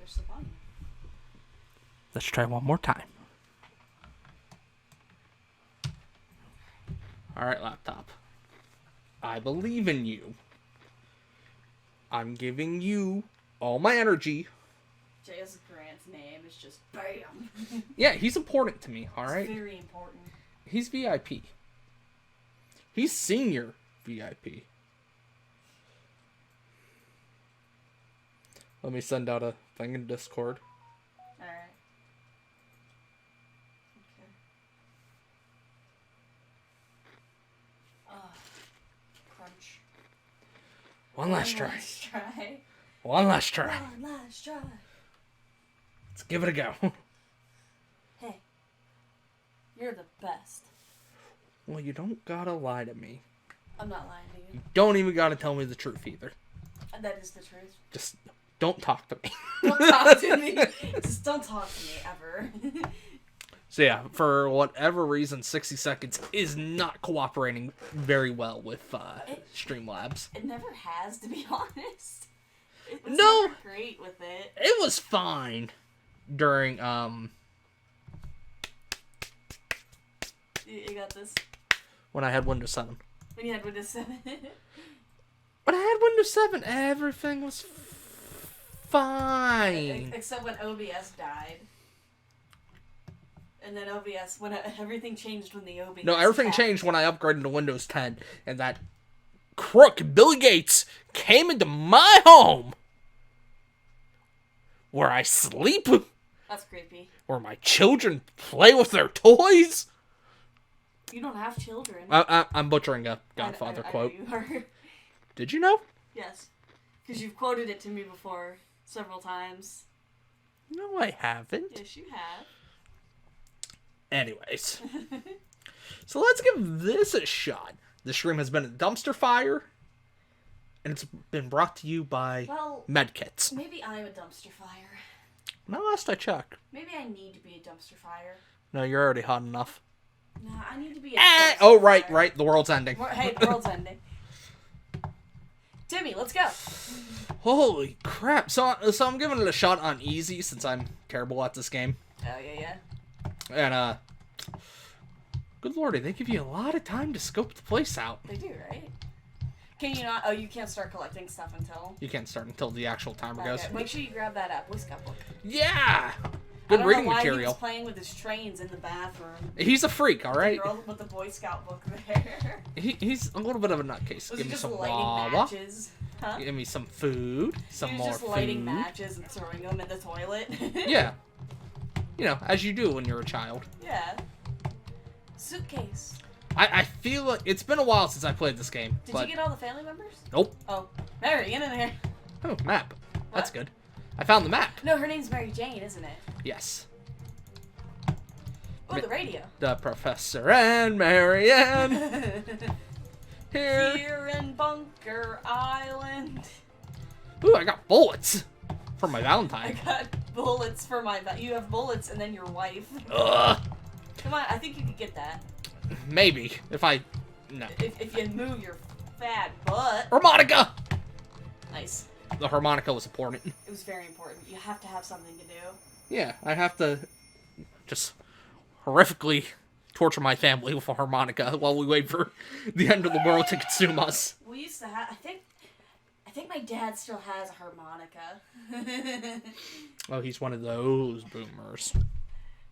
push the button. Let's try one more time. Alright, laptop. I believe in you. I'm giving you all my energy. J.S. Grant's name is just BAM! Yeah, he's important to me, alright? It's very important. He's VIP. He's senior VIP. Let me send out a thing in Discord. Alright. Okay. Crunch. One last try. Last try. One last try. One last try. Let's give it a go. Hey. You're the best. Well, you don't gotta lie to me. I'm not lying to you. You don't even gotta tell me the truth either. That is the truth. Just don't talk to me. Don't talk to me. Just don't talk to me ever. So yeah, for whatever reason, 60 Seconds is not cooperating very well with Streamlabs. It never has, to be honest. It was No! never great with it. It was fine during, You got this? when I had Windows 7. When you had Windows 7? When I had Windows 7, everything was fine. Except when OBS died. And then OBS, when everything changed when the OBS No, everything happened. changed when I upgraded to Windows 10, and that crook, Bill Gates, came into my home, where I sleep, That's creepy. where my children play with their toys. You don't have children. I'm butchering a Godfather I quote. know you are. Did you know? Yes. Because you've quoted it to me before several times. No, I haven't. Yes, you have. Anyways. So let's give this a shot. The stream has been a dumpster fire, and it's been brought to you by Well, Medkits. maybe I'm a dumpster fire. Not last I checked. Maybe I need to be a dumpster fire. No, you're already hot enough. Nah, I need to be a dumpster Oh, right, fire. right. The world's ending. Hey, the world's ending. Timmy, let's go. Holy crap. So I'm giving it a shot on easy since I'm terrible at this game. Oh, yeah. And, good lordy, they give you a lot of time to scope the place out. They do, right? Can you not? Oh, you can't start collecting stuff until... You can't start until the actual timer goes. Okay, make sure you grab that Boy Scout book. Yeah! I Good don't reading know why he material. was playing with his trains in the bathroom. He's a freak, alright? The girl with the Boy Scout book there. He's a little bit of a nutcase. Was Give he me just some lighting wawa. matches? Huh? Give me some food. Some He was more just lighting food. matches and throwing them in the toilet. Yeah. You know, as you do when you're a child. Yeah. Suitcase. I feel like it's been a while since I played this game. Did but you get all the family members? Nope. Oh, Mary, get in there. Oh, map. That's What? good. I found the map. No, her name's Mary Jane, isn't it? Yes. Oh, the radio. The Professor and Marianne here. Here in Bunker Island. Ooh, I got bullets for my I Valentine. got bullets for my... You have bullets and then your wife. Ugh. Come on, I think you could get that. Maybe if I no. If you move your fat butt. Harmonica. Nice. The harmonica was important. It was very important. You have to have something to do. Yeah, I have to just horrifically torture my family with a harmonica while we wait for the end of the world to consume us. We used to have... I think my dad still has a harmonica. Oh, he's one of those boomers.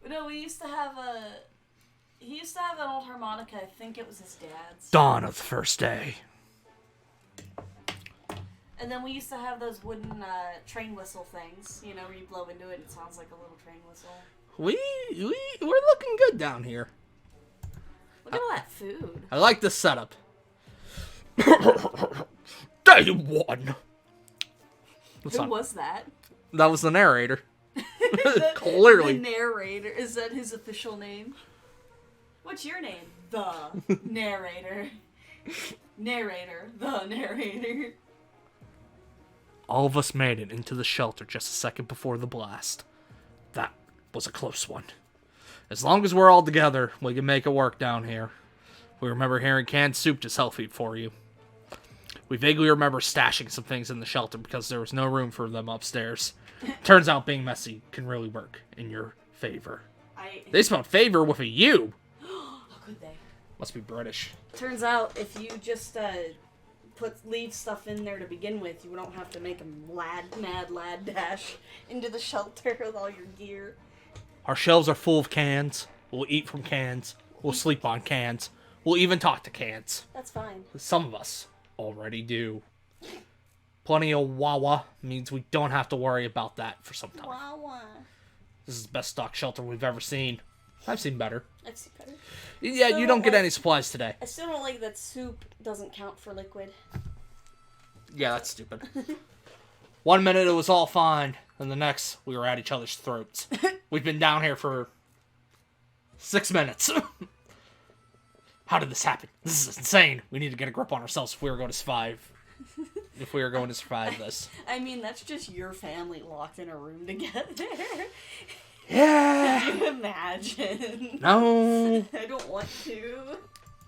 No, we used to have a... He used to have an old harmonica. I think it was his dad's. Dawn of the first day. And then we used to have those wooden train whistle things. You know, where you blow into it and it sounds like a little train whistle. We're looking good down here. Look at all that food. I like this setup. Day one. Who was that? That was the narrator. Clearly. The narrator. Is that his official name? What's your name? The narrator. Narrator. The narrator. All of us made it into the shelter just a second before the blast. That was a close one. As long as we're all together, we can make it work down here. We remember hearing canned soup to self-eat for you. We vaguely remember stashing some things in the shelter because there was no room for them upstairs. Turns out being messy can really work in your favor. They spelled favor with a U. How could they? Must be British. Turns out if you just leave stuff in there to begin with, you don't have to make a mad lad dash into the shelter with all your gear. Our shelves are full of cans. We'll eat from cans. We'll sleep on cans. We'll even talk to cans. That's fine. Some of us already do. Plenty of Wawa means we don't have to worry about that for some time. Wawa. This is the best stock shelter we've ever seen. I've seen better. I've seen better. Yeah, Still you don't get like- any supplies today. I still don't like that soup doesn't count for liquid. Yeah, that's stupid. 1 minute it was all fine, and the next we were at each other's throats. We've been down here for 6 minutes. How did this happen? This is insane. We need to get a grip on ourselves if we are going to survive. If we are going to survive this. I mean, that's just your family locked in a room together. Yeah. Can you imagine? No. I don't want to.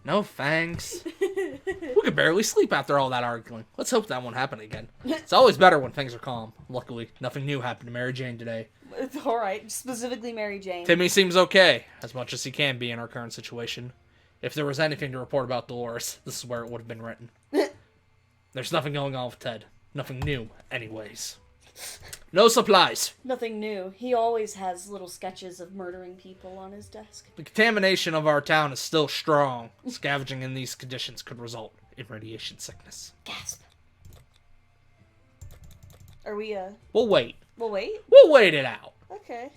No thanks. We could barely sleep after all that arguing. Let's hope that won't happen again. It's always better when things are calm. Luckily, nothing new happened to Mary Jane today. It's alright, specifically Mary Jane. Timmy seems okay, as much as he can be in our current situation. If there was anything to report about Dolores, this is where it would have been written. There's nothing going on with Ted. Nothing new, anyways. No supplies. Nothing new. He always has little sketches of murdering people on his desk. The contamination of our town is still strong. Scavenging in these conditions could result in radiation sickness. Gasp. Are we, We'll wait. we'll wait? We'll wait it out. Okay.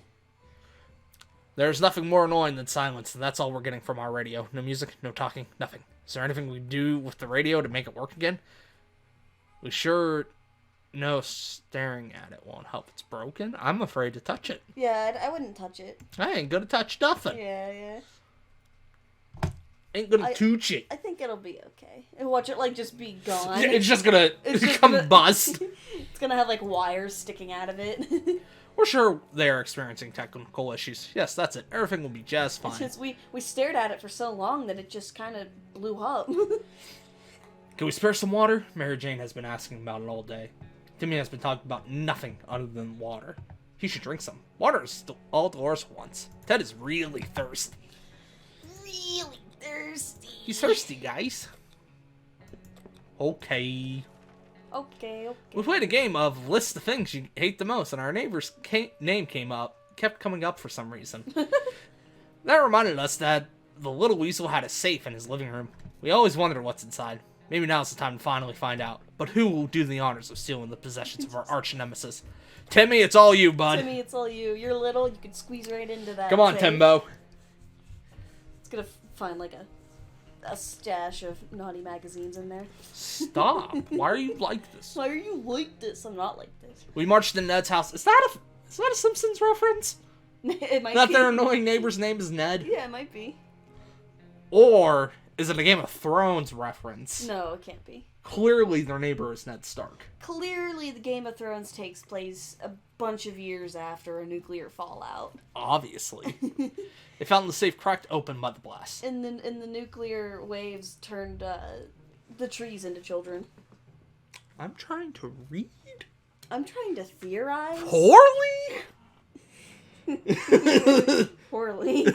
There's nothing more annoying than silence, and that's all we're getting from our radio. No music, no talking, nothing. Is there anything we can do with the radio to make it work again? We sure know staring at it won't help. It's broken. I'm afraid to touch it. Yeah, I wouldn't touch it. I ain't gonna touch nothing. Yeah. Ain't gonna touch it. I think it'll be okay. And watch it, like, just be gone. It's just gonna It's just come gonna- bust. It's gonna have, like, wires sticking out of it. We're sure they are experiencing technical issues. Yes, that's it. Everything will be just fine. It's just, we stared at it for so long that it just kind of blew up. Can we spare some water? Mary Jane has been asking about it all day. Timmy has been talking about nothing other than water. He should drink some. Water is still all Dolores wants. Ted is really thirsty. Really thirsty. He's thirsty, guys. Okay. Okay. We played a game of list the things you hate the most, and our neighbor's name kept coming up for some reason. That reminded us that the little weasel had a safe in his living room. We always wondered what's inside. Maybe now's the time to finally find out. But who will do the honors of stealing the possessions of our arch nemesis? Timmy, it's all you, bud. Timmy, it's all you. You're little. You can squeeze right into that. Come on, safe. Timbo. It's gonna find like a stash of naughty magazines in there. Stop. Why are you like this? Why are you like this? I'm not like this. We marched to Ned's house. Is that a Simpsons reference? It might That be. their annoying neighbor's name is Ned? Yeah, it might be. Or is it a Game of Thrones reference? No, it can't be. Clearly their neighbor is Ned Stark. Clearly, the Game of Thrones takes place a bunch of years after a nuclear fallout. Obviously. They found the safe cracked open by the blast. And the nuclear waves turned the trees into children. I'm trying to read. I'm trying to theorize. Poorly? Poorly.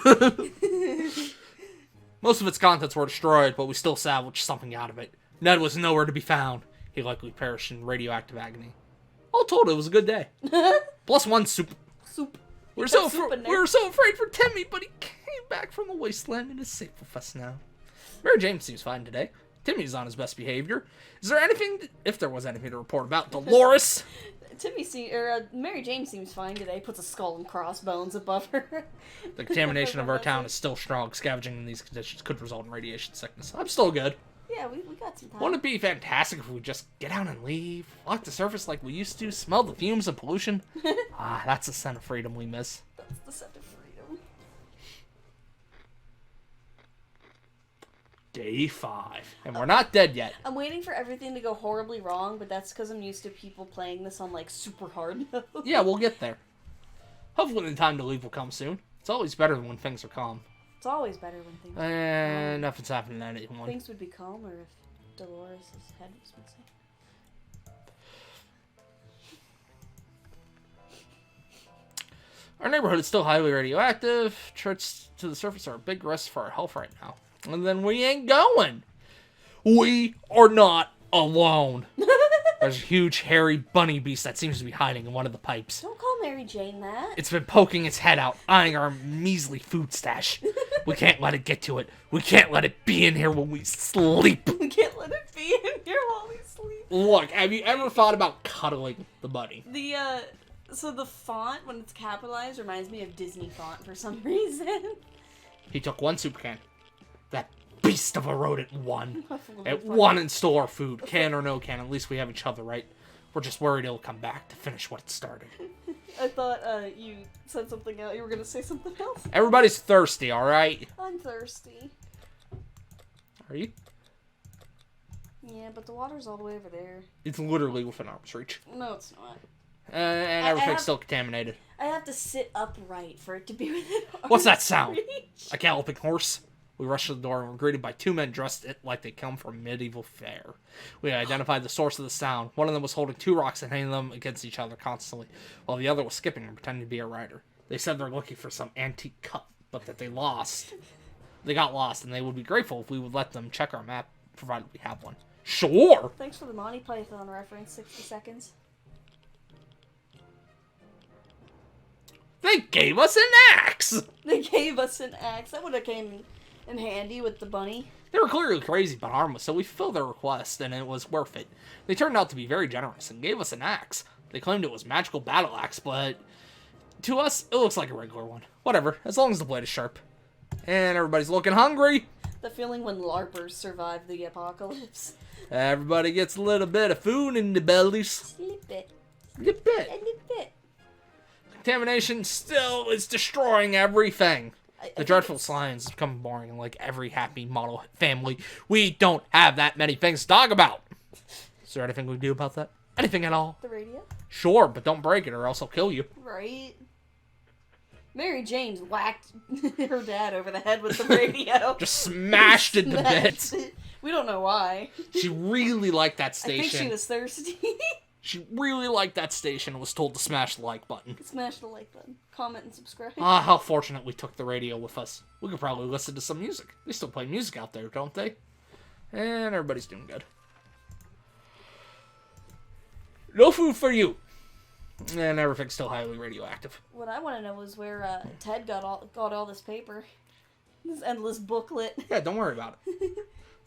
Most of its contents were destroyed, but we still salvaged something out of it. Ned was nowhere to be found. He likely perished in radioactive agony. All told, it was a good day. Plus one soup. Soup. We were Put soup in there. so afraid for Timmy, but he came back from the wasteland and is safe with us now. Mary Jane seems fine today. Timmy's on his best behavior. Is there anything, if there was anything to report about Dolores? Mary Jane seems fine today. Puts a skull and crossbones above her. The contamination of our town is still strong. Scavenging in these conditions could result in radiation sickness. I'm still good. Yeah, we got some time. Wouldn't it be fantastic if we just get out and leave? Walk the surface like we used to, smell the fumes and pollution? That's the scent of freedom we miss. That's the scent of freedom. Day 5. And we're not dead yet. I'm waiting for everything to go horribly wrong, but that's because I'm used to people playing this on, like, super hard mode. Yeah, we'll get there. Hopefully the time to leave will come soon. It's always better when things are calm. It's always better when things And nothing's happening to anyone. things would be calmer if Dolores' head was missing. Our neighborhood is still highly radioactive. Threats to the surface are a big risk for our health right now. And then we ain't going. We are not alone. There's a huge, hairy bunny beast that seems to be hiding in one of the pipes. Don't call Mary Jane that. It's been poking its head out, eyeing our measly food stash. We can't let it get to it. We can't let it be in here when we sleep. We can't let it be in here while we sleep. Look, have you ever thought about cuddling the bunny? So the font, when it's capitalized, reminds me of Disney font for some reason. He took one soup can. That beast of a rodent won. That's a little It funny. won and stole our food. Can or no can, at least we have each other, right? We're just worried it'll come back to finish what it started. I thought you said something else. You were gonna say something else. Everybody's thirsty, alright? I'm thirsty. Are you? Yeah, but the water's all the way over there. It's literally within arm's reach. No, it's not. And everything's still contaminated. I have to sit upright for it to be within What's that arm's sound? reach. A galloping horse? We rushed to the door and were greeted by two men dressed like they come from medieval fair. We identified the source of the sound. One of them was holding two rocks and hitting them against each other constantly, while the other was skipping and pretending to be a rider. They said they're looking for some antique cup, but that they lost. They got lost, and they would be grateful if we would let them check our map, provided we have one. Sure! Thanks for the Monty Python reference, 60 seconds. They gave us an axe! They gave us an axe. That would have came in handy with the bunny. They were clearly crazy but harmless, so we fulfilled their request, and it was worth it. They turned out to be very generous and gave us an axe. They claimed it was magical battle axe, but to us, it looks like a regular one. Whatever, as long as the blade is sharp. And everybody's looking hungry. The feeling when LARPers survive the apocalypse. Everybody gets a little bit of food in the bellies. Sleep it. Get bit. And you bit. Contamination still is destroying everything. I The think dreadful it's- science is becoming boring, and like every happy model family, we don't have that many things to talk about. Is there anything we can do about that? Anything at all? The radio? Sure, but don't break it or else I'll kill you. Right. Mary Jane whacked her dad over the head with the radio. Just smashed it to Smashed bits. it. We don't know why. She really liked that I station. think she was thirsty. She really liked that station and was told to smash the like button. Smash the like button. Comment and subscribe. Ah, how fortunate we took the radio with us. We could probably listen to some music. They still play music out there, don't they? And everybody's doing good. No food for you. And everything's still highly radioactive. What I want to know is where Ted got all this paper. This endless booklet. Yeah, don't worry about it.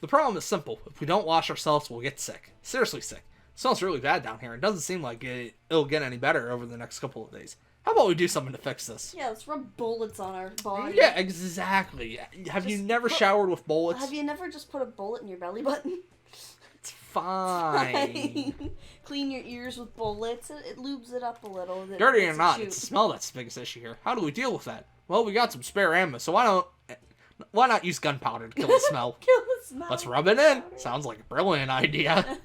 The problem is simple. If we don't wash ourselves, we'll get sick. Seriously sick. It smells really bad down here. It doesn't seem like it'll get any better over the next couple of days. How about we do something to fix this? Yeah, let's rub bullets on our body. Yeah, exactly. Have you Just never put- showered with bullets? Have you never just put a bullet in your belly button? It's fine. Clean your ears with bullets. It lubes it up a little. Dirty or Lets it not, shoot. it's the smell that's the biggest issue here. How do we deal with that? Well, we got some spare ammo, so why not use gunpowder to kill the smell? Kill the smell. Let's rub it in. Sounds like a brilliant idea.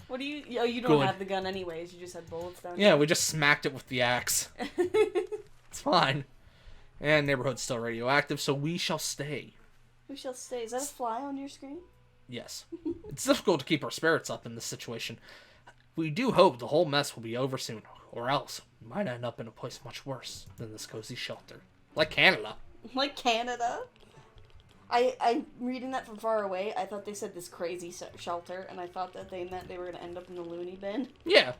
What do you? Oh, you don't Good. have the gun anyways. You just had bullets down. Yeah, we just smacked it with the axe. It's fine. And neighborhood's still radioactive, so we shall stay. We shall stay. Is that a fly on your screen? Yes. It's difficult to keep our spirits up in this situation. We do hope the whole mess will be over soon, or else we might end up in a place much worse than this cozy shelter. Like Canada. Like Canada. I'm reading that from far away. I thought they said this crazy shelter, and I thought that they meant they were going to end up in the loony bin. Yeah.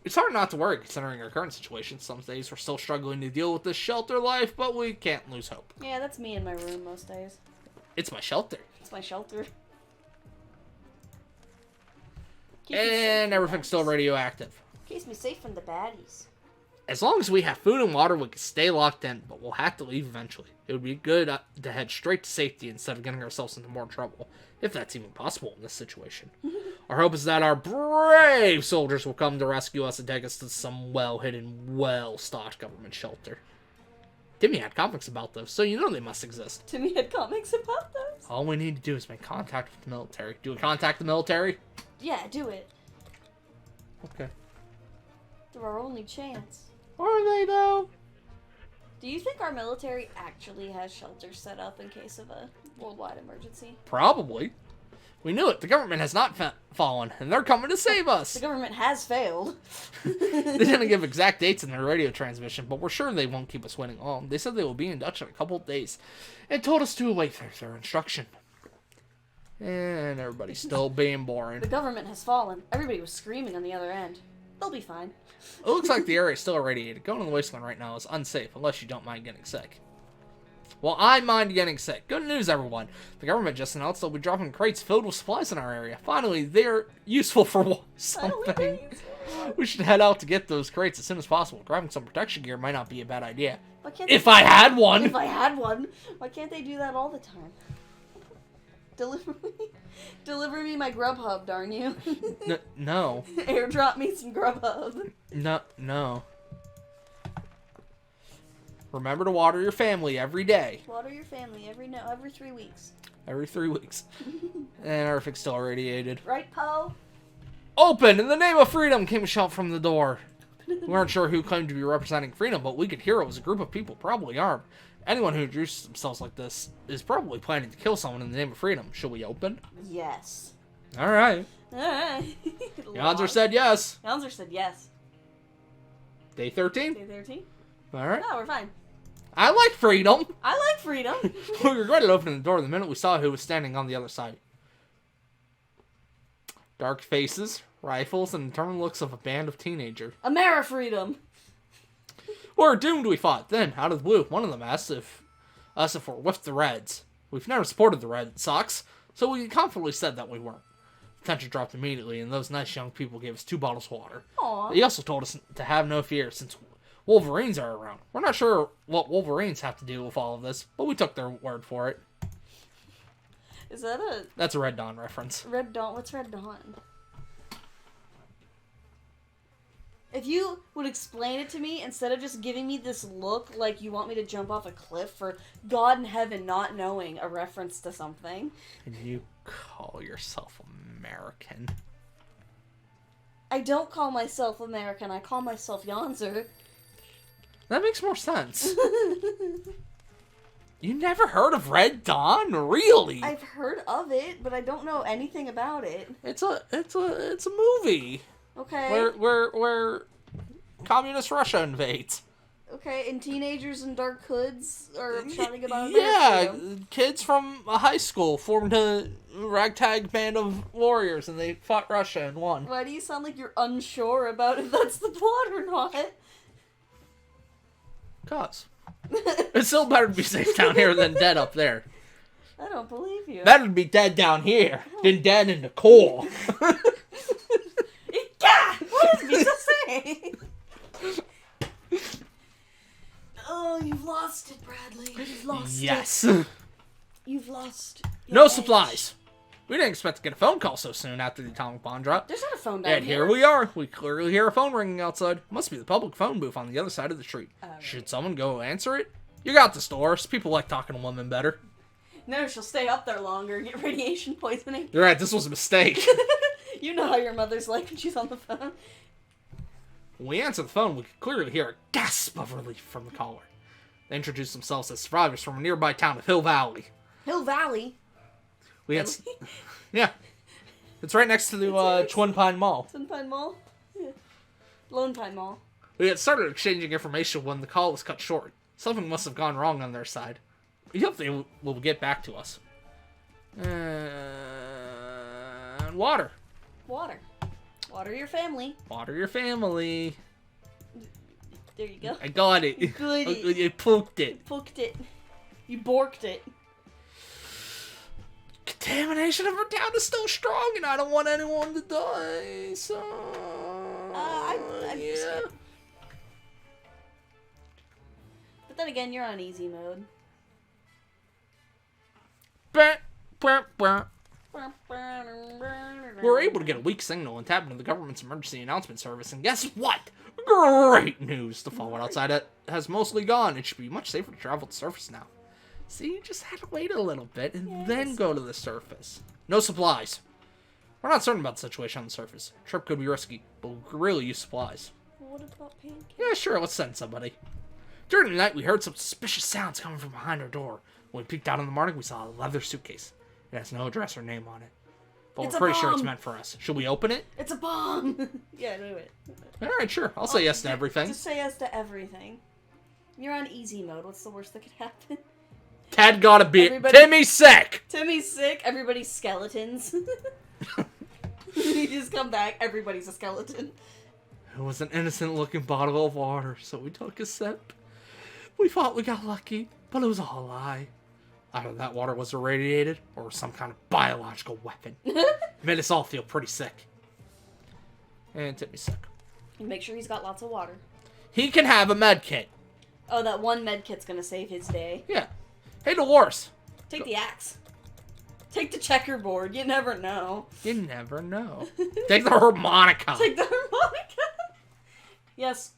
It's hard not to worry considering our current situation. Some days we're still struggling to deal with this shelter life, but we can't lose hope. Yeah, that's me in my room most days. It's my shelter. It's my shelter. Keeps me safe And from the everything's still baddies. radioactive. Keeps me safe from the baddies. As long as we have food and water, we can stay locked in, but we'll have to leave eventually. It would be good to head straight to safety instead of getting ourselves into more trouble, if that's even possible in this situation. Our hope is that our brave soldiers will come to rescue us and take us to some well-hidden, well-stocked government shelter. Timmy had comics about those, so you know they must exist. Timmy had comics about those? All we need to do is make contact with the military. Do we contact the military? Yeah, do it. Okay. They're our only chance. Are they, though? Do you think our military actually has shelters set up in case of a worldwide emergency. Probably. We knew it. The government has not fallen, and they're coming to save us. The government has failed. They didn't give exact dates in their radio transmission, but we're sure they won't keep us waiting long. They said they will be in Dutch in a couple of days, and told us to await their instruction. And everybody's still being boring. The government has fallen. Everybody was screaming on the other end. They'll be fine. It looks like the area is still irradiated. Going to the wasteland right now is unsafe, unless you don't mind getting sick. Well, I mind getting sick. Good news, everyone. The government just announced they'll be dropping crates filled with supplies in our area. Finally, they're useful for something. We should head out to get those crates as soon as possible. Grabbing some protection gear might not be a bad idea. If I had one! If I had one! Why can't they do that all the time? Deliver me my Grubhub, darn you. No. Airdrop me some Grubhub. No. Remember to water your family every day. Water your family every 3 weeks. Every 3 weeks. And everything's still irradiated. Right, Poe? Open! In the name of freedom! Came a shout from the door. We weren't sure who claimed to be representing freedom, but we could hear it was a group of people, probably armed. Anyone who introduces themselves like this is probably planning to kill someone in the name of freedom. Should we open? Yes. Alright. Alright. Yonzer said yes. Yonzer said yes. Day 13? Day 13? Alright. No, we're fine. I like freedom. I like freedom. We regretted opening the door the minute we saw who was standing on the other side. Dark faces, rifles, and determined looks of a band of teenagers. Amerifreedom. We're doomed, we thought. Then, out of the blue, one of them asked if we're with the Reds. We've never supported the Red Sox, so we confidently said that we weren't. The tension dropped immediately, and those nice young people gave us 2 bottles of water. Aww. They also told us to have no fear, since Wolverines are around. We're not sure what Wolverines have to do with all of this, but we took their word for it. Is that a... That's a Red Dawn reference. Red Dawn? What's Red Dawn? If you would explain it to me, instead of just giving me this look like you want me to jump off a cliff for God in heaven not knowing a reference to something. And you call yourself American. I don't call myself American, I call myself Yonzer. That makes more sense. You never heard of Red Dawn? Really? I've heard of it, but I don't know anything about it. It's a movie. Okay. Where communist Russia invades. Okay, and teenagers in dark hoods are shouting about it. Yeah, kids from a high school formed a ragtag band of warriors, and they fought Russia and won. Why do you sound like you're unsure about if that's the plot or not? Cause it's still better to be safe down here than dead up there. I don't believe you. Better to be dead down here than dead in the core. Yeah! What is me to say? Oh, you've lost it, Bradley. You've lost it. Yes. You've lost your No edge. supplies. We didn't expect to get a phone call so soon after the atomic bomb drop. There's not a phone down And here we are. We clearly hear a phone ringing outside. Must be the public phone booth on the other side of the street. Right. Should someone go answer it? You got the stores. People like talking to women better. No, she'll stay up there longer and get radiation poisoning. You're right. This was a mistake. You know how your mother's like when she's on the phone. When we answer the phone, we could clearly hear a gasp of relief from the caller. They introduced themselves as survivors from a nearby town of Hill Valley. Hill Valley? We had... Yeah. It's right next to the Twin Pine Mall. Twin Pine Mall? Yeah. Lone Pine Mall. We had started exchanging information when the call was cut short. Something must have gone wrong on their side. We hope they will get back to us. And water. Water. Water your family. Water your family. There you go. I got it. Good. You poked it. Poked it. You borked it. Contamination of our town is still strong, and I don't want anyone to die, so... I'm yeah. scared. But then again, you're on easy mode. We were able to get a weak signal and tap into the government's emergency announcement service, and guess what? Great news! The fallout outside it has mostly gone. It should be much safer to travel the surface now. See, you just had to wait a little bit and then go to the surface. No supplies. We're not certain about the situation on the surface. Trip could be risky, but we could really use supplies. What about pancakes? Yeah, sure, let's send somebody. During the night, we heard some suspicious sounds coming from behind our door. When we peeked out in the morning, we saw a leather suitcase. It has no address or name on it. But It's we're a pretty sure it's bomb. meant for us. Should we open it? It's a bomb! Yeah, do it. Alright, sure. I'll say yes to everything. Just say yes to everything. You're on easy mode. What's the worst that could happen? Ted got a beat. Everybody- Timmy's sick! Timmy's sick. Everybody's skeletons. You just come back. Everybody's a skeleton. It was an innocent-looking bottle of water, so we took a sip. We thought we got lucky, but it was all a lie. Either that water was irradiated, or some kind of biological weapon. It made us all feel pretty sick. And Timmy's sick. Make sure he's got lots of water. He can have a med kit. Oh, that one med kit's gonna save his day. Yeah. Hey, Dolores. Take the axe. Take the checkerboard. You never know. You never know. Take the harmonica. Take the harmonica. Yes,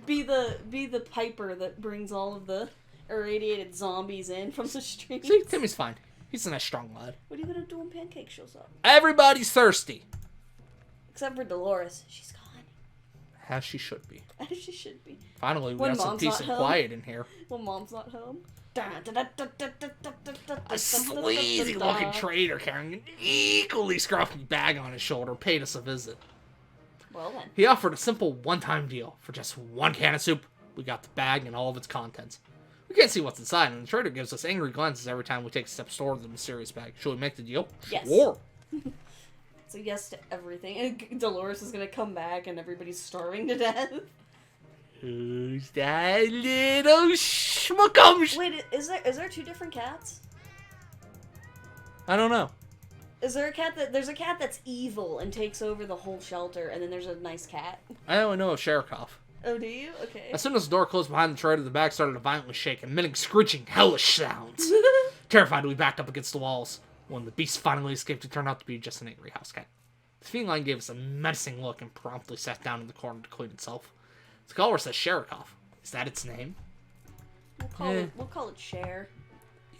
be the piper that brings all of the irradiated zombies in from the streets. See, Timmy's fine. He's a nice, strong lad. What are you gonna do when Pancake shows up? Everybody's thirsty. Except for Dolores. She's gone. As she should be. As she should be. Finally, we When got some Mom's peace not and home. quiet in here. When Mom's not home. A sleazy-looking trader carrying an equally scruffy bag on his shoulder paid us a visit. Well then. He offered a simple one-time deal. For just one can of soup, we got the bag and all of its contents. We can't see what's inside, and the trader gives us angry glances every time we take steps toward the mysterious bag. Should we make the deal? Yes. Sure. So yes to everything. And Dolores is gonna come back and everybody's starving to death. Who's that little schmuckums? Wait, is there two different cats? I don't know. Is there a cat there's a cat that's evil and takes over the whole shelter, and then there's a nice cat? I only know of Sherikov. Oh, do you? Okay. As soon as the door closed behind the trader, the bag started to violently shake, emitting screeching, hellish sounds. Terrified, we backed up against the walls. When the beast finally escaped, it turned out to be just an angry house cat. The feline gave us a menacing look and promptly sat down in the corner to clean itself. The collar says Sherikov. Is that its name? We'll call it Cher.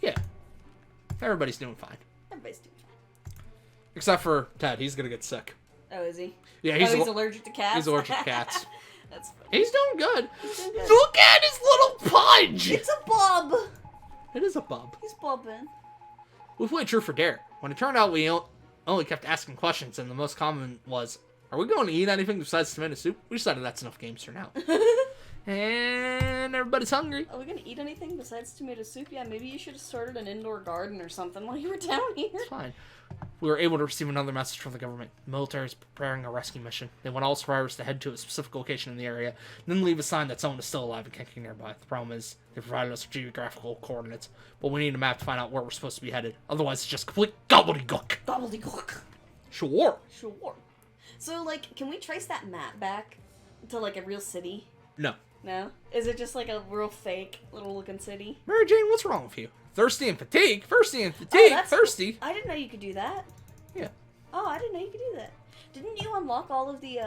Yeah. Everybody's doing fine. Everybody's doing fine. Except for Ted. He's gonna get sick. Oh, is he? Yeah, He's allergic to cats? He's allergic to cats. That's funny. He's doing good. He's doing good. Look at his little punch! It's a bob! It is a bub. He's bobbing. We played True for Dare. When it turned out we only kept asking questions, and the most common was, are we going to eat anything besides tomato soup? We decided that's enough games for now. And everybody's hungry. Are we gonna eat anything besides tomato soup? Yeah, maybe you should have started an indoor garden or something while you were down here. It's fine. We were able to receive another message from the government. The military is preparing a rescue mission. They want all survivors to head to a specific location in the area, then leave a sign that someone is still alive and kicking nearby. The problem is, they provided us with geographical coordinates, but we need a map to find out where we're supposed to be headed. Otherwise, it's just complete gobbledygook. Gobbledygook. Sure. Sure. So, like, can we trace that map back to, like, a real city? No. No? Is it just, like, a real fake little-looking city? Mary Jane, what's wrong with you? Thirsty and fatigue? Thirsty and Oh, fatigue? that's- Thirsty? I didn't know you could do that. Yeah. Oh, I didn't know you could do that. Didn't you unlock all of the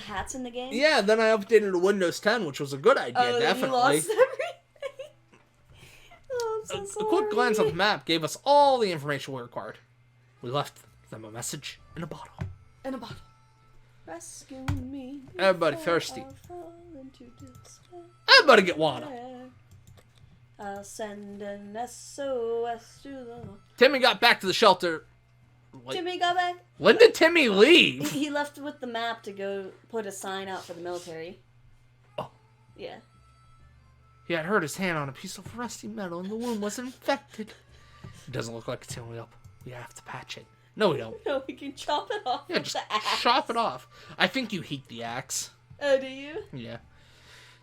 hats in the game? Yeah, then I updated to Windows 10, which was a good idea, Oh, definitely. you lost everything? Oh, I'm so A sorry. quick glance at the map gave us all the information we required. We left them a message in a bottle. In a bottle. Rescue me. Everybody before thirsty. I fall into despair. Everybody get water. I'll send an SOS to the... Timmy got back to the shelter. Wait, Timmy got back. when did Timmy leave? He left with the map to go put a sign out for the military. Oh. Yeah. He had hurt his hand on a piece of rusty metal and the wound was infected. It doesn't look like it's healing up. We have to patch it. No, we don't. No, we can chop it off Yeah, with just the axe. chop it off. I think you heat the axe. Oh, do you? Yeah.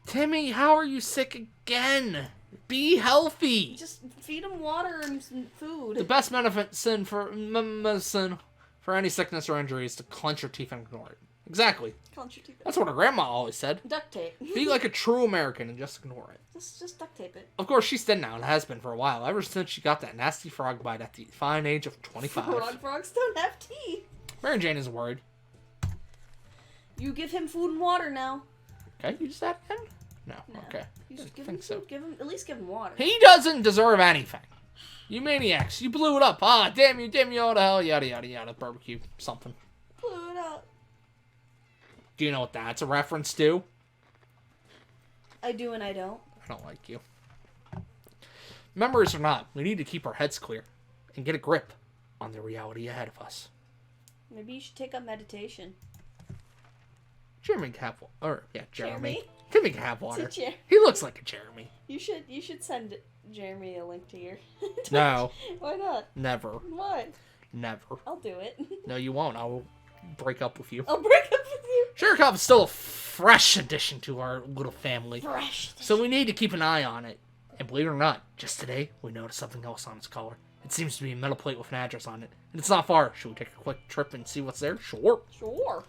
Timmy, how are you sick again? Be healthy. Just feed him water and some food. The best medicine for any sickness or injury is to clench your teeth and ignore it. Exactly. Clench your teeth. That's what our grandma always said. Duct tape. Be like a true American and just ignore it. Just duct tape it. Of course, she's dead now and has been for a while, ever since she got that nasty frog bite at the fine age of 25. Frogs don't have teeth. Mary Jane is worried. You give him food and water now. Okay, you just that again? No. No. Okay. You just I give him think so. food. At least give him water. He doesn't deserve anything. You maniacs. You blew it up. Ah, damn you all to hell. Yada, yada, yada. Barbecue. Something. Blew it out. Do you know what that's a reference to? I do and I don't. I don't like you. Memories or not, we need to keep our heads clear and get a grip on the reality ahead of us. Maybe you should take up meditation. Jeremy can have water. Or, yeah, Jeremy? Jeremy can have water. It's a Jer- He looks like a Jeremy. You should send Jeremy a link to your... No. Why not? Never. Why? Never. I'll do it. No, you won't. I will break up with you. I'll break up with you. Shirikov is still a fresh addition to our little family. Fresh. So we need to keep an eye on it. And believe it or not, just today, we noticed something else on its collar. It seems to be a metal plate with an address on it. And it's not far. Should we take a quick trip and see what's there? Sure. Sure.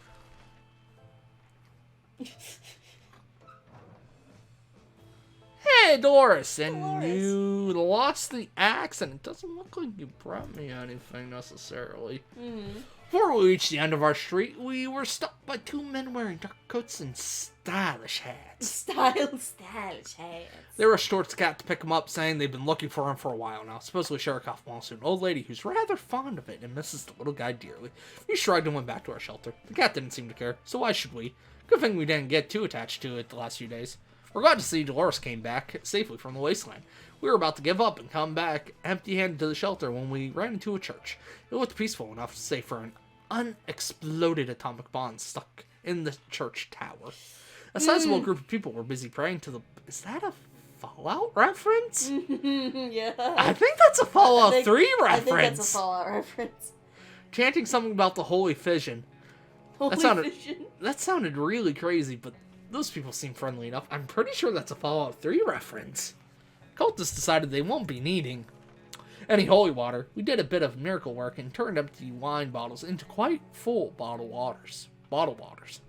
Hey, Dolores. And Dolores. you lost the axe, and it doesn't look like you brought me anything necessarily. Mm-hmm. Before we reached the end of our street, we were stopped by two men wearing dark coats and stylish hats. Stylish hats. They rushed towards the cat to pick him up, saying they've been looking for him for a while now. Supposedly Sherikov belongs to an old lady who's rather fond of it and misses the little guy dearly. We shrugged and went back to our shelter. The cat didn't seem to care, so why should we? Good thing we didn't get too attached to it the last few days. We're glad to see Dolores came back safely from the wasteland. We were about to give up and come back empty-handed to the shelter when we ran into a church. It looked peaceful enough to say for an unexploded atomic bomb stuck in the church tower. A sizable group of people were busy praying to the... Is that a Fallout reference? Yeah. I think that's a Fallout 3 reference. I think that's a Fallout reference. Chanting something about the Holy Fission. Holy sounded- Fission. That sounded really crazy, but those people seem friendly enough. I'm pretty sure that's a Fallout 3 reference. Cultists decided they won't be needing any holy water. We did a bit of miracle work and turned empty wine bottles into quite full bottled waters. Bottled waters.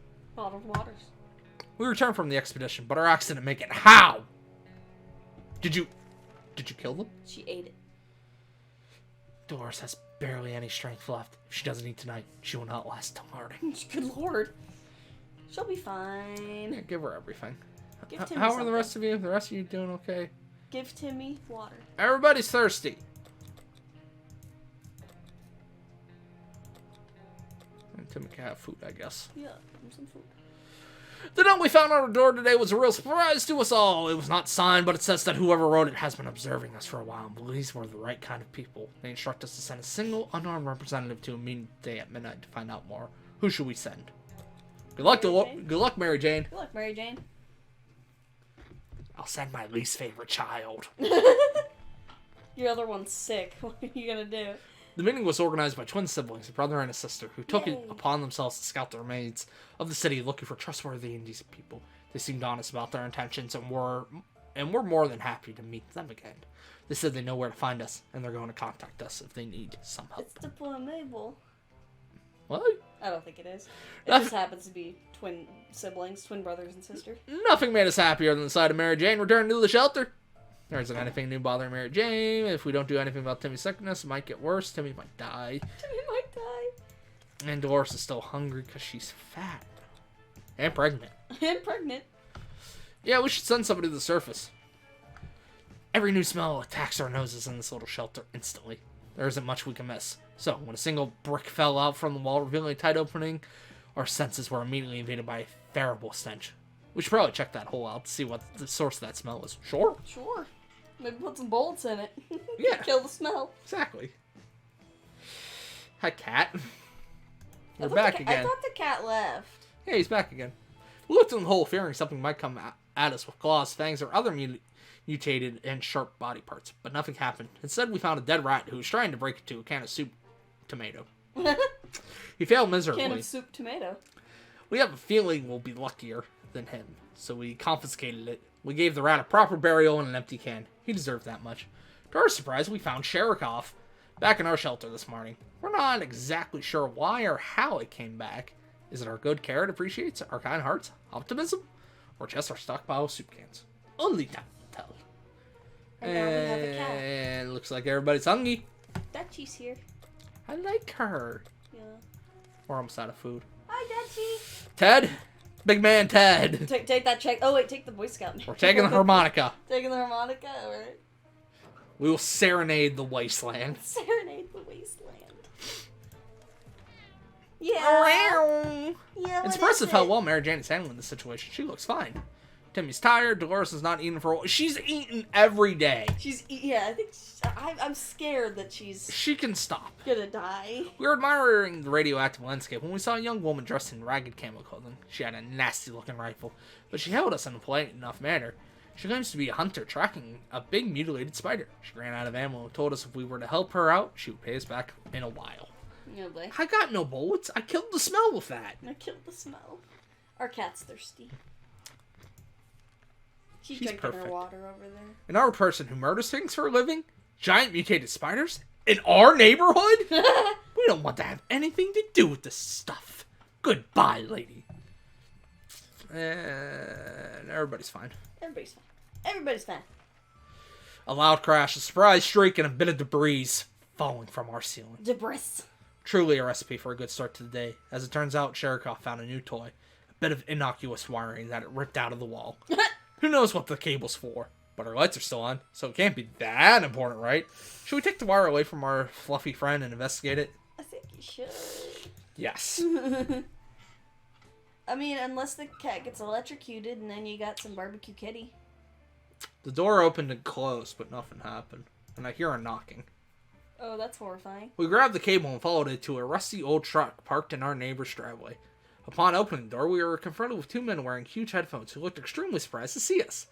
We returned from the expedition, but our axe didn't make it. How? Did you kill them? She ate it. Dolores has barely any strength left. If she doesn't eat tonight, she will not last till morning. Good lord. She'll be fine. Yeah, give her everything. Give Timmy How are something. the rest of you? The rest of you doing okay? Give Timmy water. Everybody's thirsty. And Timmy can have food, I guess. Yeah, give him some food. The note we found on our door today was a real surprise to us all. It was not signed, but it says that whoever wrote it has been observing us for a while and believes we're the right kind of people. They instruct us to send a single unarmed representative to a meeting today at midnight to find out more. Who should we send? Good luck, good luck, Mary Jane. Good luck, Mary Jane. I'll send my least favorite child. Your other one's sick. What are you gonna do? The meeting was organized by twin siblings, a brother and a sister, who took it Yay. upon themselves to scout the remains of the city looking for trustworthy and decent people. They seemed honest about their intentions and were more than happy to meet them again. They said they know where to find us, and they're going to contact us if they need some help. It's Diplo and Mabel. What? I don't think it is. It That's- just happens to be twin siblings, twin brothers and sisters. Nothing made us happier than the sight of Mary Jane returning to the shelter. There isn't anything new bothering Mary Jane. If we don't do anything about Timmy's sickness, it might get worse. Timmy might die. Timmy might die. And Dolores is still hungry because she's fat. And pregnant. I'm pregnant. Yeah, we should send somebody to the surface. Every new smell attacks our noses in this little shelter instantly. There isn't much we can miss. So, when a single brick fell out from the wall, revealing a tight opening, our senses were immediately invaded by a terrible stench. We should probably check that hole out to see what the source of that smell is. Sure. Sure. Maybe put some bolts in it. Yeah. Kill the smell. Exactly. Hi, cat. We're I thought back I again. thought the cat left. Yeah, he's back again. We looked in the hole, fearing something might come at us with claws, fangs, or other mutated and sharp body parts, but nothing happened. Instead, we found a dead rat who was trying to break into a can of soup tomato. He failed miserably. Can of soup tomato. We have a feeling we'll be luckier than him, so we confiscated it. We gave the rat a proper burial in an empty can. He deserved that much. To our surprise, we found Sherikov back in our shelter this morning. We're not exactly sure why or how it came back. Is it our good care it appreciates, our kind hearts, optimism, or just our stockpile of soup cans? Only time will tell. And now we have a cat. And looks like everybody's hungry. Dutchie's here. I like her. Yeah. We're almost out of food. Hi, Dutchie. Ted? Big man Ted. Take that check. Oh, wait, take the Boy Scout. We're taking the harmonica. Taking the harmonica, alright. We will serenade the wasteland. Serenade the wasteland. Yeah. Yeah, Yeah, it's impressive how well Mary Jane is handling the situation. She looks fine. Timmy's tired. Dolores is not eating for a while. She's eating every day. I think I'm scared that she's She can stop. gonna die. We were admiring the radioactive landscape when we saw a young woman dressed in ragged camo clothing. She had a nasty-looking rifle, but she hailed us in a polite enough manner. She claims to be a hunter tracking a big mutilated spider. She ran out of ammo and told us if we were to help her out, she would pay us back in a while. No boy. I got no bullets. I killed the smell with that. I killed the smell. Our cat's thirsty. She's drinking perfect. her water over there. And our person who murders things for a living? Giant mutated spiders? In our neighborhood? We don't want to have anything to do with this stuff. Goodbye, lady. And everybody's fine. Everybody's fine. Everybody's fine. A loud crash, a surprise shriek, and a bit of debris falling from our ceiling. Debris. Truly a recipe for a good start to the day. As it turns out, Sherikoff found a new toy. A bit of innocuous wiring that it ripped out of the wall. Who knows what the cable's for? But our lights are still on, so it can't be that important, right? Should we take the wire away from our fluffy friend and investigate it? I think you should. Yes. I mean, unless the cat gets electrocuted and then you got some barbecue kitty. The door opened and closed, but nothing happened. And I hear a knocking. Oh, that's horrifying. We grabbed the cable and followed it to a rusty old truck parked in our neighbor's driveway. Upon opening the door, we were confronted with two men wearing huge headphones who looked extremely surprised to see us.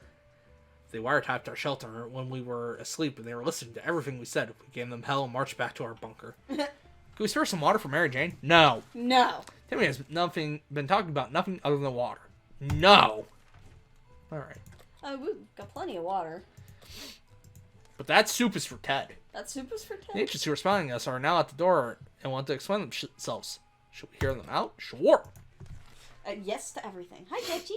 They wiretapped our shelter when we were asleep, and they were listening to everything we said. We gave them hell and marched back to our bunker. Can we spare some water for Mary Jane? No. No. Timmy has been talking about nothing other than water. No. Alright. We've got plenty of water. But that soup is for Ted. That soup is for Ted? The agents who are spying us are now at the door and want to explain themselves. Should we hear them out? Sure. Yes to everything. Hi, Tetchy.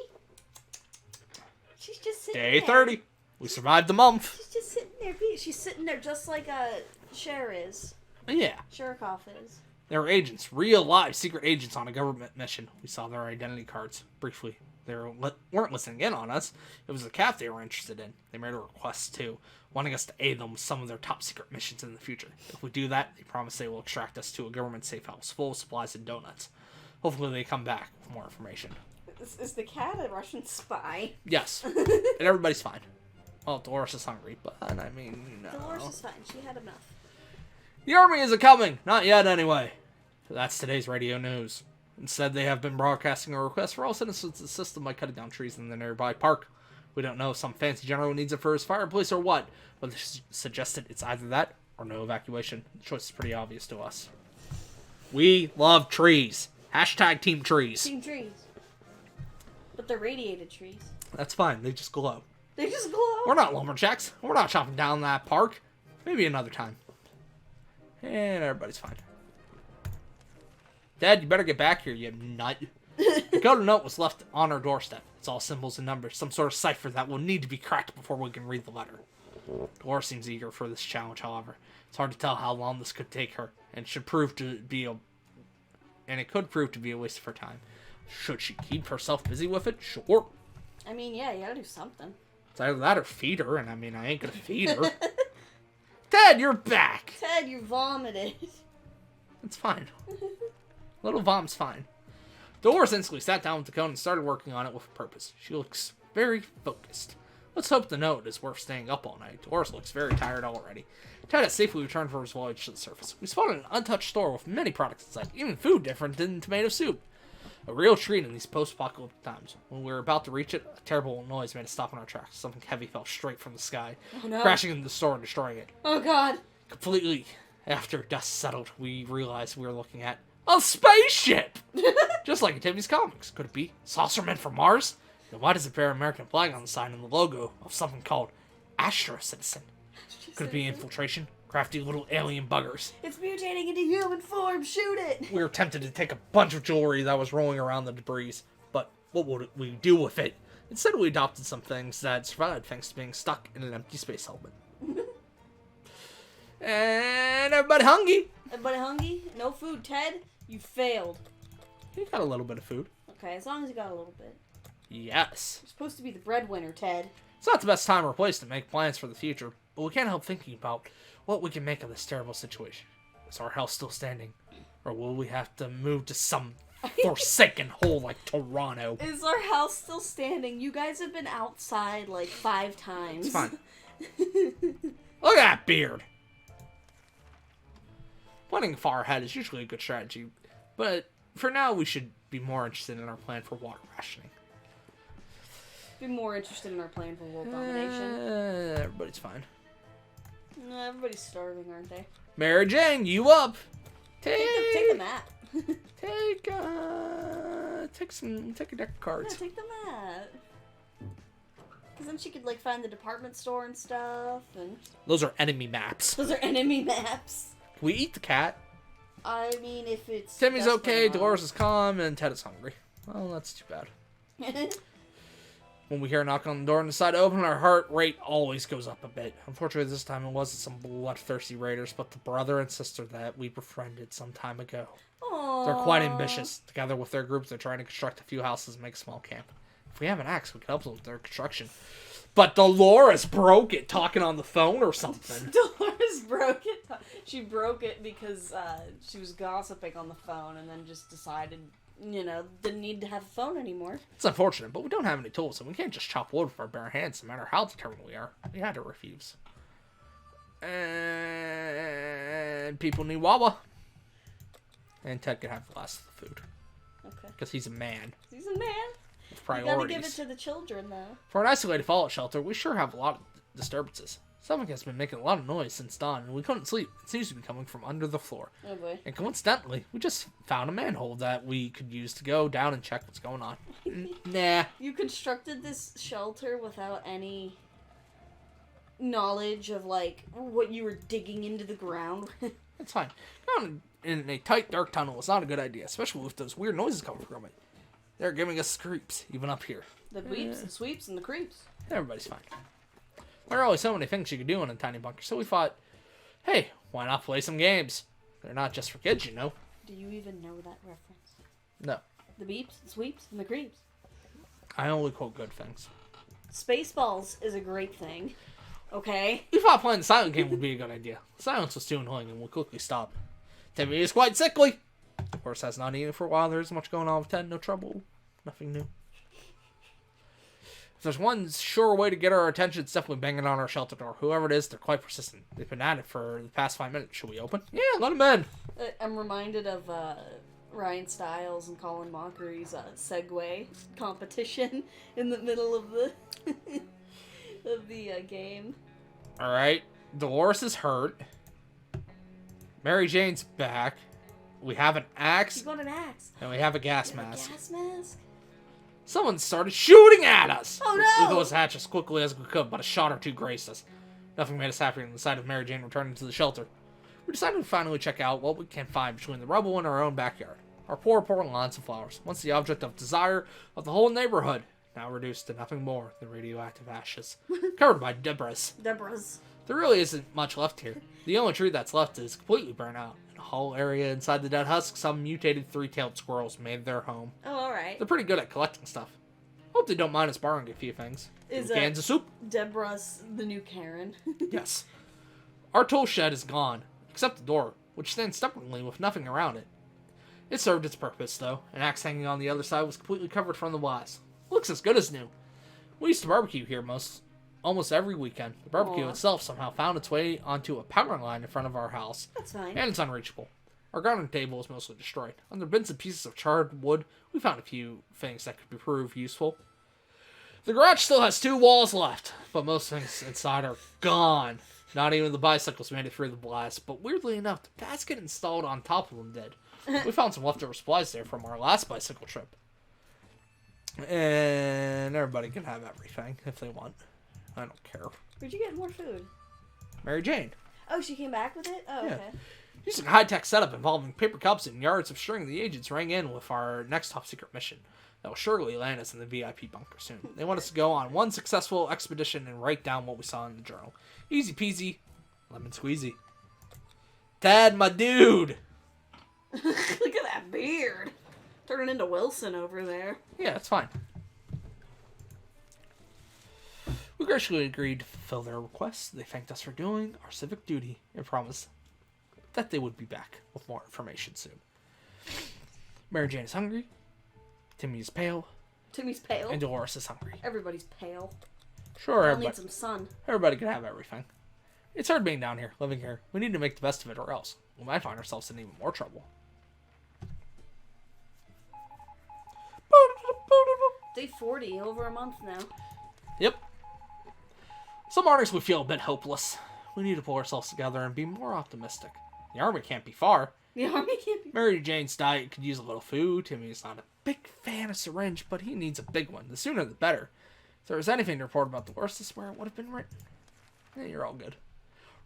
She's just sitting Day there. 30. We survived the month. She's just sitting there. She's sitting there just like Cher is. Yeah. Sherikoff is. They were agents. Real live secret agents on a government mission. We saw their identity cards. Briefly. They weren't listening in on us. It was a cat they were interested in. They made a request too, wanting us to aid them with some of their top secret missions in the future. If we do that, they promise they will extract us to a government safe house full of supplies and donuts. Hopefully they come back with more information. Is the cat a Russian spy? Yes. And everybody's fine. Well, Dolores is hungry, but I mean, no. Dolores is fine. She had enough. The army isn't coming. Not yet, anyway. That's today's radio news. Instead, they have been broadcasting a request for all citizens to assist them by cutting down trees in the nearby park. We don't know if some fancy general needs it for his fireplace or what, but they suggested it's either that or no evacuation. The choice is pretty obvious to us. We love trees. Hashtag Team Trees. Team trees. But they're radiated trees. That's fine. They just glow. They just glow. We're not lumberjacks. We're not chopping down that park. Maybe another time. And everybody's fine. Dad, you better get back here, you nut. The coded note was left on our doorstep. It's all symbols and numbers, some sort of cipher that will need to be cracked before we can read the letter. Dolores seems eager for this challenge, however. It's hard to tell how long this could take her, and it could prove to be a waste of her time. Should she keep herself busy with it? Sure. I mean, yeah, you gotta do something. It's either that or feed her, and I mean, I ain't gonna feed her. Dad, you're back! Ted, you vomited. It's fine. Little Vom's fine. Dolores instantly sat down with the cone and started working on it with a purpose. She looks very focused. Let's hope the note is worth staying up all night. Dolores looks very tired already. Ted has safely returned from his voyage to the surface. We spotted an untouched store with many products inside, even food different than tomato soup. A real treat in these post-apocalyptic times. When we were about to reach it, a terrible noise made us stop in our tracks. Something heavy fell straight from the sky, crashing into the store and destroying it. Oh, God. Completely after dust settled, we realized we were looking at a spaceship! Just like in Timmy's comics. Could it be Saucermen from Mars? Then why does it bear an American flag on the side and the logo of something called Astro Citizen? Could it be infiltration? Crafty little alien buggers. It's mutating into human form. Shoot it! We were tempted to take a bunch of jewelry that was rolling around the debris, but what would we do with it? Instead, we adopted some things that survived thanks to being stuck in an empty space helmet. And everybody hungry? Everybody hungry? No food. Ted, you failed. You got a little bit of food. Okay, as long as you got a little bit. Yes. You're supposed to be the breadwinner, Ted. It's not the best time or place to make plans for the future, but we can't help thinking about what we can make of this terrible situation. Is our house still standing? Or will we have to move to some forsaken hole like Toronto. Is our house still standing? You guys have been outside like 5 times. It's fine. Look at that beard. Planning far ahead is usually a good strategy, but for now we should be more interested in our plan for water rationing. Be more interested in our plan for world domination. Everybody's fine. Everybody's starving, aren't they? Mary Jane, you up? Take the map. Take a deck of cards. Yeah, take the map. Because then she could like find the department store and stuff. And Those are enemy maps. those are enemy maps. Can we eat the cat? I mean, if it's Timmy's desperate okay, enough. Dolores is calm, and Ted is hungry. Well, that's too bad. When we hear a knock on the door and decide to open, our heart rate always goes up a bit. Unfortunately, this time it wasn't some bloodthirsty raiders, but the brother and sister that we befriended some time ago. Aww. They're quite ambitious. Together with their group, they're trying to construct a few houses and make a small camp. If we have an axe, we can help them with their construction. But Dolores broke it talking on the phone or something. Dolores broke it. She broke it because she was gossiping on the phone and then just decided, didn't need to have a phone anymore. It's unfortunate, but we don't have any tools, and we can't just chop wood with our bare hands, no matter how determined we are. We had to refuse. And people need Wawa. And Ted can have the last of the food. Okay. Because he's a man. He's a man. With You priorities. gotta give it to the children, though. For an isolated fallout shelter, we sure have a lot of disturbances. Something has been making a lot of noise since dawn, and we couldn't sleep. It seems to be coming from under the floor. Oh boy. And coincidentally, we just found a manhole that we could use to go down and check what's going on. Nah. You constructed this shelter without any knowledge of, like, what you were digging into the ground. It's fine. Going in a tight, dark tunnel is not a good idea, especially with those weird noises coming from it. They're giving us creeps, even up here. The beeps, the sweeps, and the creeps. Everybody's fine. There are always so many things you could do in a tiny bunker, so we thought, hey, why not play some games? They're not just for kids, you know. Do you even know that reference? No. The beeps, the sweeps, and the creeps. I only quote good things. Spaceballs is a great thing. Okay? We thought playing the silent game would be a good idea. Silence was too annoying, and we quickly stopped. Timmy is quite sickly. Of course, has not eaten for a while. There isn't much going on with Ted. No trouble. Nothing new. If there's one sure way to get our attention, it's definitely banging on our shelter door. Whoever it is, they're quite persistent. They've been at it for the past 5 minutes. Should we open? Yeah, let them in. I'm reminded of Ryan Stiles and Colin Mockery's Segway competition in the middle of the of the game. All right. Dolores is hurt. Mary Jane's back. We have an axe. You got an axe. And we have a gas You have mask. a gas mask? Someone started shooting at us! Oh, We no! closed the hatch as quickly as we could, but a shot or two grazed us. Nothing made us happier than the sight of Mary Jane returning to the shelter. We decided to finally check out what we can find between the rubble and our own backyard. Our poor lawns of flowers, once the object of desire of the whole neighborhood, now reduced to nothing more than radioactive ashes, covered by debris. Deborah's. There really isn't much left here. The only tree that's left is completely burnt out. In a hollow area inside the dead husk, some mutated three-tailed squirrels made their home. Oh, alright. They're pretty good at collecting stuff. Hope they don't mind us borrowing a few things. Is Cans of soup? Deborah's the new Karen? Yes. Our tool shed is gone, except the door, which stands stubbornly with nothing around it. It served its purpose, though. An axe hanging on the other side was completely covered from the blast. Looks as good as new. We used to barbecue here almost every weekend. The barbecue Aw. itself somehow found its way onto a power line in front of our house, That's fine. and it's unreachable. Our garden table is mostly destroyed. Under bins and pieces of charred wood, we found a few things that could prove useful. The garage still has 2 walls left, but most things inside are gone. Not even the bicycles made it through the blast, but weirdly enough, the basket installed on top of them did. We found some leftover supplies there from our last bicycle trip. And everybody can have everything if they want. I don't care. Where'd you get more food? Mary Jane. Oh, she came back with it? Oh, Yeah. okay. Using a high-tech setup involving paper cups and yards of string, the agents rang in with our next top-secret mission. That will surely land us in the VIP bunker soon. They want us to go on one successful expedition and write down what we saw in the journal. Easy peasy, lemon squeezy. Dad, my dude! Look at that beard. Turning into Wilson over there. Yeah, that's fine. We graciously agreed to fulfill their requests. They thanked us for doing our civic duty and promised that they would be back with more information soon. Mary Jane is hungry. Timmy is pale. Timmy's pale. And Dolores is hungry. Everybody's pale. Sure, I'll need some sun. everybody can have everything. It's hard being down here, living here. We need to make the best of it, or else we might find ourselves in even more trouble. Day 40, over a month now. Yep. Some mornings we feel a bit hopeless. We need to pull ourselves together and be more optimistic. The army can't be far. The army can't be... Mary Jane's diet could use a little food. Timmy's not a big fan of syringe, but he needs a big one. The sooner the better. If there was anything to report about the worst, this is where it would have been written. Yeah, you're all good.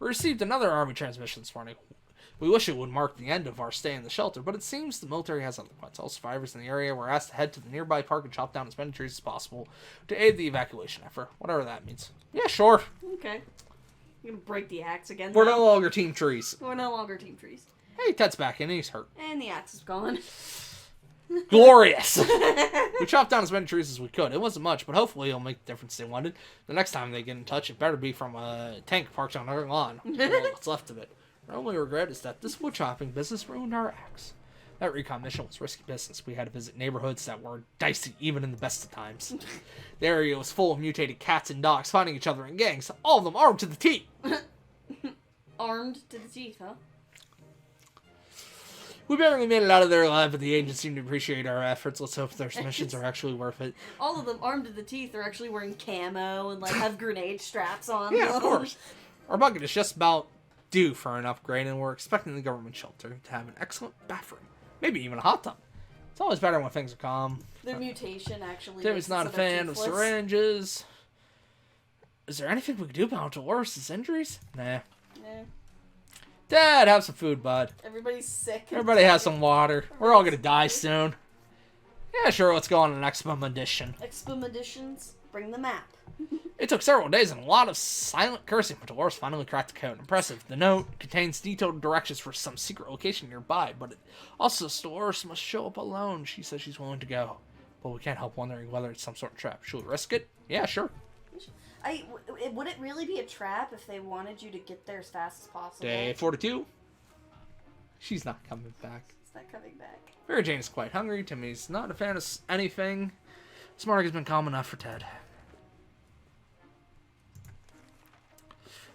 We received another army transmission this morning. We wish it would mark the end of our stay in the shelter, but it seems the military has other plans. All survivors in the area were asked to head to the nearby park and chop down as many trees as possible to aid the evacuation effort, whatever that means. Yeah, sure. Okay. You're gonna break the axe again. We're now? no longer team trees. We're no longer team trees. Hey, Ted's back in and he's hurt. And the axe is gone. Glorious! We chopped down as many trees as we could. It wasn't much, but hopefully it'll make the difference they wanted. The next time they get in touch, it better be from a tank parked on our lawn. What's left of it. Our only regret is that this wood chopping business ruined our axe. That recon mission was risky business. We had to visit neighborhoods that were dicey even in the best of times. The area was full of mutated cats and dogs fighting each other in gangs, all of them armed to the teeth. Armed to the teeth, huh? We barely made it out of there alive, but the agents seem to appreciate our efforts. Let's hope their missions are actually worth it. All of them armed to the teeth are actually wearing camo and like have grenade straps on. Yeah, them. of course. Our bucket is just about due for an upgrade, and we're expecting the government shelter to have an excellent bathroom. Maybe even a hot tub. It's always better when things are calm. Their mutation actually. Timmy's not a fan of syringes. Is there anything we could do about Dolores' injuries? Nah. Yeah. Dad, have some food, bud. Everybody's sick. Everybody has some water. We're all gonna die soon. Yeah, sure, let's go on an expedition. Expeditions, bring the map. It took several days and a lot of silent cursing, but Dolores finally cracked the code. Impressive. The note contains detailed directions for some secret location nearby, but it also says Dolores must show up alone. She says she's willing to go, but we can't help wondering whether it's some sort of trap. Should we risk it? Yeah, sure. Would it really be a trap if they wanted you to get there as fast as possible? Day 42. She's not coming back. It's not coming back. Mary Jane is quite hungry. Timmy's not a fan of anything. This morning has been calm enough for Ted.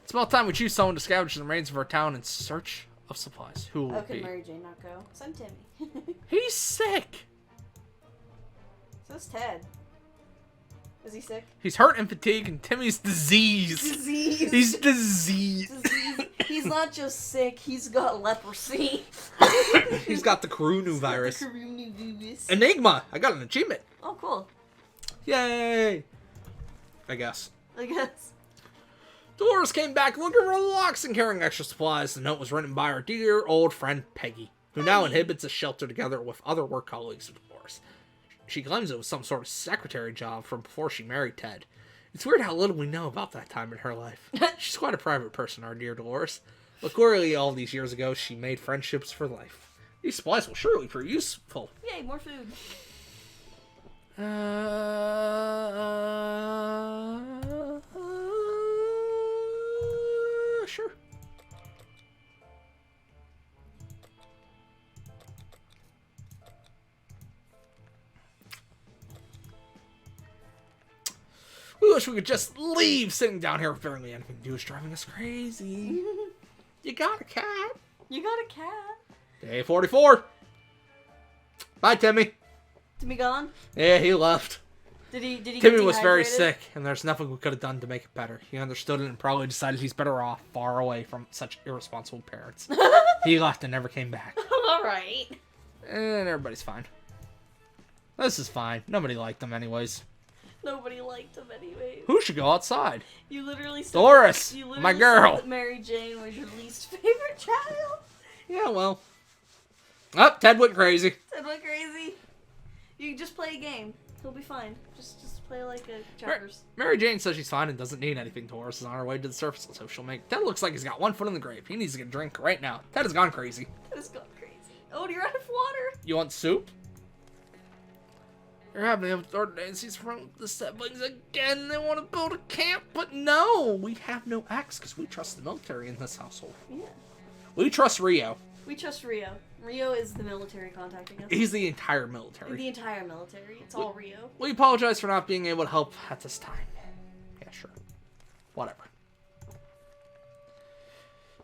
It's about time we choose someone to scavenge the remains of our town in search of supplies. Who will How it can be? Mary Jane not go? Send Timmy. He's sick. So's Ted. Is he sick? He's hurt and fatigued, and Timmy's diseased. Disease. He's diseased. He's not just sick, he's got leprosy. He's got the coronavirus. The coronavirus. Enigma. I got an achievement. Oh, cool. Yay. I guess. I guess. Dolores came back looking relaxed and carrying extra supplies. The note was written by our dear old friend Peggy, who now inhabits a shelter together with other work colleagues of Dolores. She claims it was some sort of secretary job from before she married Ted. It's weird how little we know about that time in her life. She's quite a private person, our dear Dolores. But clearly all these years ago, she made friendships for life. These supplies will surely prove useful. Yay, more food. Sure. We wish we could just leave. Sitting down here with barely anything to do is driving us crazy. You got a cat. You got a cat. Day 44. Bye, Timmy. Timmy gone? Yeah, he left. Did he get Timmy was very dehydrated? sick, and there's nothing we could have done to make it better. He understood it and probably decided he's better off far away from such irresponsible parents. He left and never came back. Alright. And everybody's fine. This is fine. Nobody liked him anyways. Nobody liked him anyways. Who should go outside? You literally said Dolores, you literally my said girl. that Mary Jane was your least favorite child. Yeah, well. Oh, Ted went crazy. Ted went crazy. You can just play a game. He'll be fine. Just play like a choppers. Mary Jane says she's fine and doesn't need anything. Dolores is on her way to the surface, so she'll make. Ted looks like he's got one foot in the grave. He needs to get a drink right now. Ted has gone crazy. Ted has gone crazy. Oh, you're out of water. You want soup? You're having outdoor dances from the siblings again. They want to build a camp, but no, we have no axe because we trust the military in this household. Yeah. We trust Rio. We trust Rio. Rio is the military contacting us. He's the entire military. The entire military. It's all Rio. We apologize for not being able to help at this time. Yeah, sure. Whatever.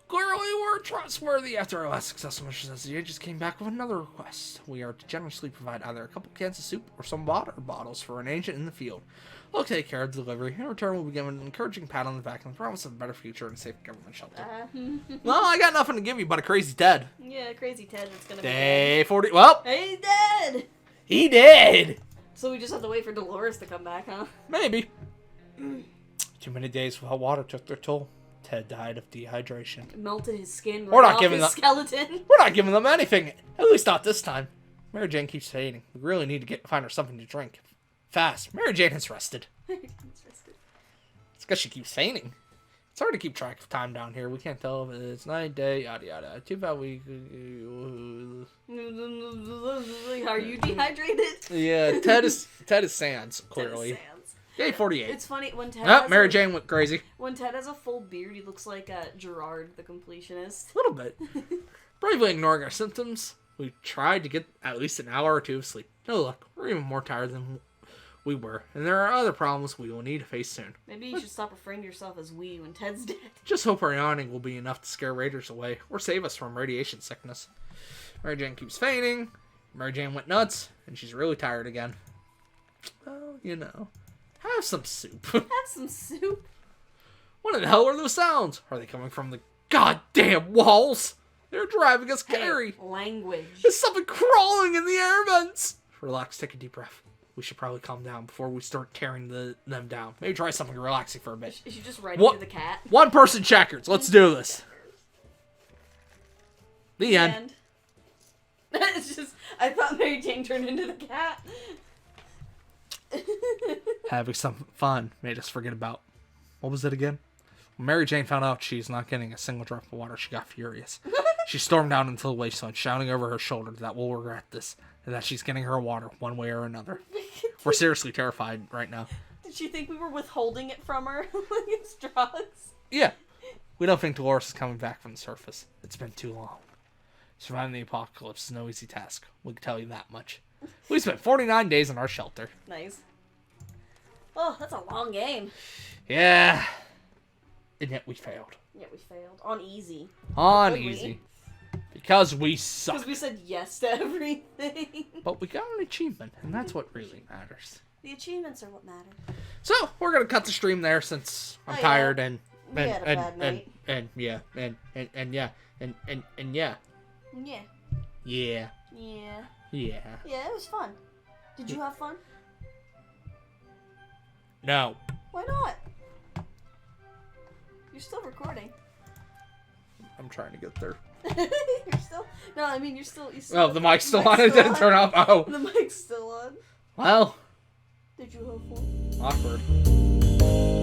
Clearly, we're trustworthy. After our last successful mission, the agents came back with another request. We are to generously provide either a couple cans of soup or some water bottles for an agent in the field. We'll take care of the delivery. In return, we'll be given an encouraging pat on the back and the promise of a better future and a safe government shelter. Well, I got nothing to give you but a crazy Ted. Yeah, crazy Ted that's gonna Day 40. Well, he's dead! he did! So we just have to wait for Dolores to come back, huh? Maybe. Too many days without water took their toll. Ted died of dehydration. It melted his skin We're right not off giving his them- skeleton. We're not giving them anything. At least not this time. Mary Jane keeps fading. We really need to find her something to drink. Fast. Mary Jane has rested. It's because she keeps fainting. It's hard to keep track of time down here. We can't tell if it's night, day, yada yada. Too bad we... Are you dehydrated? Yeah, Ted is sans, clearly. Ted is sans. Day 48. It's funny when Ted Oh, has Mary Jane went crazy. When Ted has a full beard, he looks like Gerard the completionist. A little bit. Bravely ignoring our symptoms, we tried to get at least an hour or two of sleep. No luck. We're even more tired than we were, and there are other problems we will need to face soon. Maybe you should stop referring to yourself as we when Ted's dead. Just hope our yawning will be enough to scare raiders away, or save us from radiation sickness. Mary Jane keeps fainting. Mary Jane went nuts, and she's really tired again. Well, you know. Have some soup. Have some soup. What in the hell are those sounds? Are they coming from the goddamn walls? They're driving us scary. Hey, language. There's something crawling in the air vents. Relax, take a deep breath. We should probably calm down before we start tearing them down. Maybe try something relaxing for a bit. You should just ride into the cat. One person checkers. Let's do this. The end. It's just, I thought Mary Jane turned into the cat. Having some fun made us forget about... What was it again? When Mary Jane found out she's not getting a single drop of water, she got furious. She stormed out into the wasteland, shouting over her shoulder that we'll regret this, and that she's getting her water one way or another. We're seriously terrified right now. Did she think we were withholding it from her like it's drugs? Yeah. We don't think Dolores is coming back from the surface. It's been too long. Surviving the apocalypse is no easy task. We can tell you that much. We spent 49 days in our shelter. Nice. Oh, that's a long game. Yeah. And yet we failed. Yeah, we failed. On easy. On Would we? easy. Because we suck. Because we said yes to everything. But we got an achievement, and that's what really matters. The achievements are what matter. So, we're going to cut the stream there since I'm tired and We had a bad night. and yeah. And yeah. And yeah. Yeah. Yeah. Yeah. Yeah. Yeah, it was fun. Did you have fun? No. Why not? You're still recording. I'm trying to get there. You're still... No, I mean, you're still... Oh, the mic's still on. It didn't turn off. Oh. The mic's still on. Well. Did you have fun? Awkward.